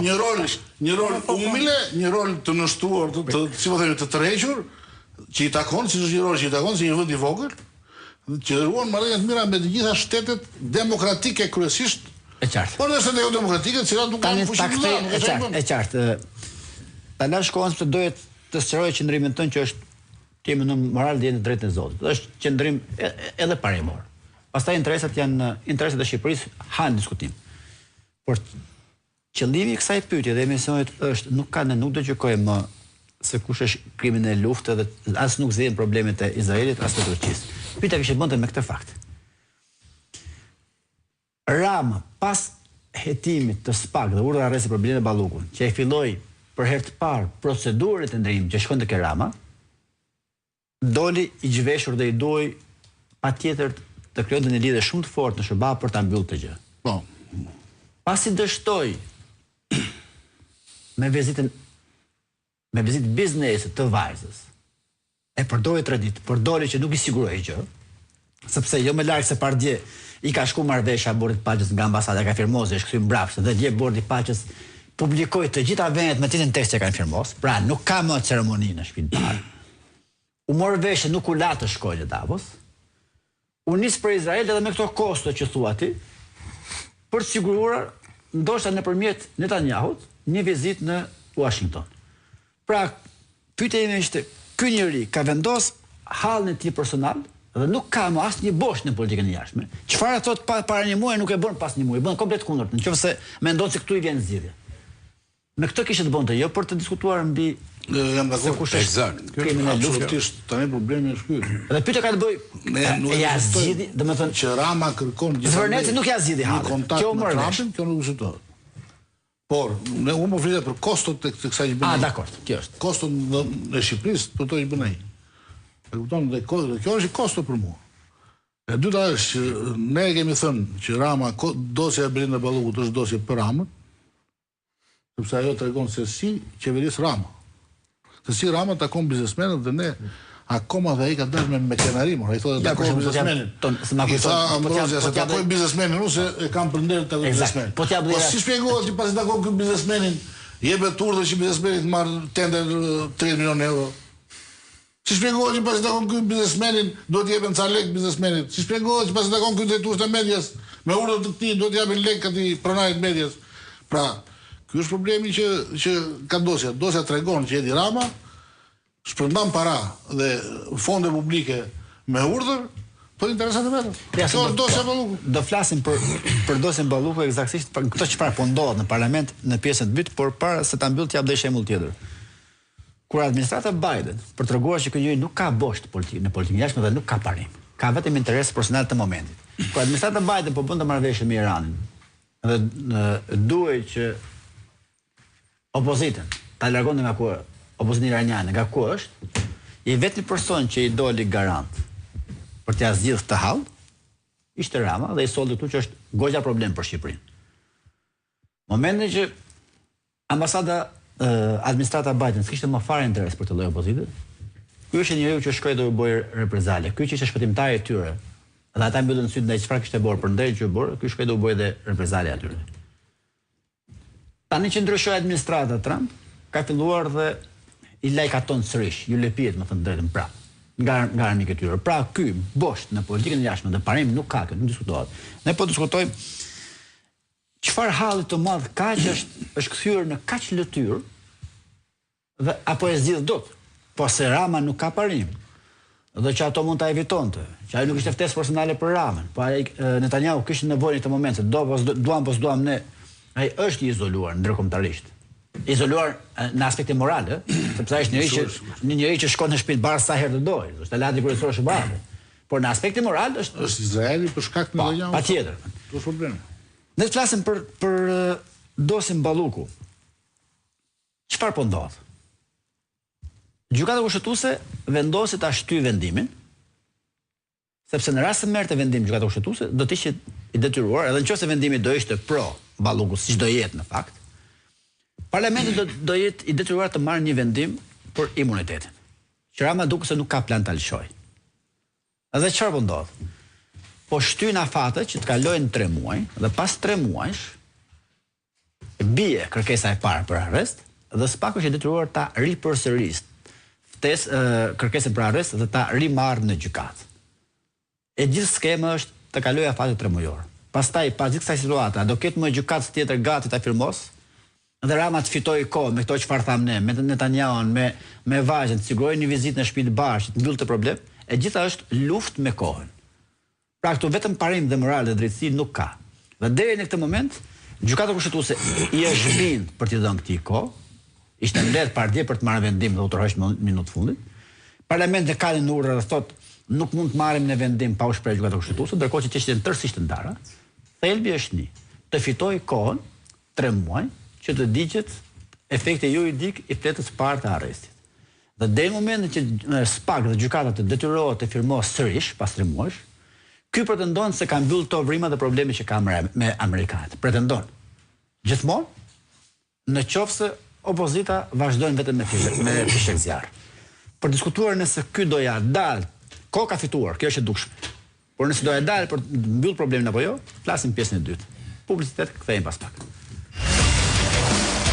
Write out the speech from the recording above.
një rol umile, një rol të nështuar, si po themi, të tërhequr, që i takon, si është një rol që i takon, si një vend i vogël, që ruan marrëdhënie të mira me të gjitha shtetet demokratike kryesisht. E qartë. Por nëse jo demokratike, të cilat nuk kanë fuqi. E qartë. Ta lash kohën se dohet të sqaroj qëndrimin tënd që është kemi në moral dhe në drejtën e Zotit. Është qëndrim edhe parimor. Pastaj interesat janë interesat e Shqipërisë han diskutim. Por qëllimi i kësaj pyetje dhe emisionit është nuk do gjykojmë më se kush është kriminal luftë dhe as nuk zgjidhen problemet e Izraelit as të Turqisë. Pyetja kishte bënte me këtë fakt. Rama pas hetimit të SPAK dhe urdhra arresti për Blerë Ballukun, që e filloi për herë të parë procedurën e ndrimit që shkon te Rama, doli i zhveshur dhe i duaj patjetër të krijonte një lidhje shumë të fortë në SBA për ta mbyllur këtë gjë. Po. Pasi dështoi me vizitë biznesi të vajzës, e përdori 3 ditë, përdori që nuk i siguroi gjë, sepse jo më larg se pardje i ka shku marrëveshja Bordit Paqës nga ambasada, ka firmosur, është kthyer mbrapsht dhe dje Bordi i Paqës publikoi të gjitha vendet me tinën tekst që kanë firmosur. Pra nuk ka më ceremoni në shtëpinë e parë. U morë veshë nuk u la të shkojë në Davos. U nis për Izrael edhe me këto kosto që thua ti, për të siguruar ndoshta nëpërmjet Netanyahut një vizitë në Washington. Pra, pyetja ime ishte, ky njeri ka vendos hallën e tij personal dhe nuk ka më asnjë bosh në politikën e jashtme. Çfarë thot para një muaji nuk e bën pas një muaji, bën komplet kundërt. Nëse mendon se këtu i vjen zgjidhja. Me këtë kishte të bënte jo për të diskutuar mbi jam dakord. Eksakt. Absolutisht, tani problemi është ky. Dhe pyetja ka të bëjë ja zgjidhi, domethënë që Rama kërkon Zvërneci nuk ja zgjidhi hallën. Kjo nuk vizitohet. Por, unë më flitet për kostot të kësaj që bën. Dakor, kjo është. Kostot në Shqipërisë për to që bën ai. E kupton, dhe kjo është kosto për mua. E dyta është që ne kemi thënë që Rama, dosja e Blerë Ballukut është dosje për Ramën, sepse ajo tregon se si qeveris Rama. Se si Rama takon biznesmenët dhe ne akoma dhe ai ka dalë me kenarim, ai thotë takon biznesmenin. I tha Ambrozia se takoj biznesmenin, unë se e kam për nder të takoj biznesmenin. Po si shpjegohet që pasi takon ky biznesmenin, jepet urdhër që biznesmeni të marrë tender 30 milionë euro. Si shpjegohet që pasi takon ky biznesmenin, duhet të jepen ca lek biznesmenit. Si shpjegohet që pasi takon ky drejtues të medias, me urdhër të këtij duhet të japin lek atij pronarit medias. Pra, ky është problemi që ka dosja. Dosja tregon që Edi Rama shpërndan para dhe fonde publike me urdhër për interesat e vetë. Kjo është dosja Balluku. Do flasim për dosjen Balluku eksaktësisht për këtë çfarë po ndodhet në parlament në pjesën e dytë, por para se ta mbyll t'jap dhe shembull tjetër. Kur administrata Biden për treguar që ky njeri nuk ka bosh në politikën jashtme dhe nuk ka parim, ka vetëm interes personal të momentit. Kur administrata Biden po bën të marrëveshje me Iranin dhe duhej që opozitën ta largonte nga ku opozita iraniane, nga ku është, i vetmi person që i doli garant për t'ia zgjidhur të hall ishte Rama dhe i solli këtu që është goxha problem për Shqipërinë. Momentin që ambasada administrata Biden s'kishte më fare interes për të lloj opozite, ky është njeriu që shkoi do u bëj reprezale. Ky që ishte shpëtimtari i tyre. Dhe ata mbyllën syt ndaj çfarë kishte bërë për ndër që bërë, ky shkoi do u bëj edhe reprezale atyre. Tani që ndryshoi administrata Trump, ka filluar dhe i lajkaton sërish, ju lepiet më thënë drejtën prapë, nga armikët e tyre. Pra ky bosh në politikën e jashtme dhe parim nuk ka, nuk diskutohet. Ne po diskutojmë çfarë halli të madh ka që është kthyer në kaq lëtyr dhe apo e zgjidh dot. Po se Rama nuk ka parim. Dhe që ato mund ta evitonte, që ai nuk ishte ftesë personale për Ramën, po ai Netanyahu kishte nevojë në këtë moment se duam ne, ai është i izoluar ndërkombëtarisht. Izoluar në aspektin moral, sepse ai është një njeri që shkon në shtëpi bar sa herë të dojë, është lati kryesor i SBA-s. Por në aspektin moral është Izraeli për shkak të Netanyahu. Patjetër. Kjo është problemi. Ne flasim për dosjen Balluku. Çfarë po ndodh? Gjykata kushtetuese vendosi ta shtyjë vendimin, sepse në rast se merrte vendim gjykata kushtetuese, do të ishte i detyruar, edhe nëse vendimi do ishte pro Ballukut, siç do jetë në fakt, parlamenti do jetë i detyruar të marrë një vendim për imunitetin. Që Rama duket se nuk ka plan ta lëshojë. Edhe çfarë po ndodh? Po shtyn afate që të kalojnë 3 muaj dhe pas 3 muajsh bie kërkesa e parë për arrest dhe SPAK është i detyruar ta ripërsërisë kërkesën për arrest dhe ta rimarrë në gjykatë. E gjithë skema është të kalojë afati 3 mujor. Pastaj, pas gjithë kësaj situate, do ketë më gjykatës tjetër gati ta firmos, dhe Rama të fitojë kohë me këto çfarë tham ne, me Netanyahu, me vazhën, të sigurojë një vizitë në shtëpi të Bashit, të mbyllë të problem, e gjitha është luftë me kohën. Pra këtu vetëm parim dhe moral dhe drejtësi nuk ka. Dhe deri në këtë moment, gjykata kushtetuese i është zhbind për t'i dhënë këtij kohë, ishte mbledh pardje për të marrë vendim dhe u tërheq në minutë fundit. Parlamenti ka në urdhër dhe thotë nuk mund të marrim në vendim pa u shprehur gjykata kushtetuese, ndërkohë që çështja është tërësisht ndara. Thelbi është një, të fitojë kohën 3 muaj që të digjet efekti juridik i fletës parë të arrestit. Dhe deri në momentin që SPAK dhe gjykata të detyrohet të firmojë sërish pas 3 muajsh, ky pretendon se ka mbyllë to vrimat dhe problemet që ka me amerikanët. Pretendon. Gjithmonë në qoftë se opozita vazhdojnë vetëm me fishek zjarr. Për diskutuar nëse ky doja dalë, ko ka fituar, kjo është e dukshme. Por nëse doja dalë për të mbyllë problemin apo jo, flasim pjesën e dytë. Publicitet, kthehemi pas pak.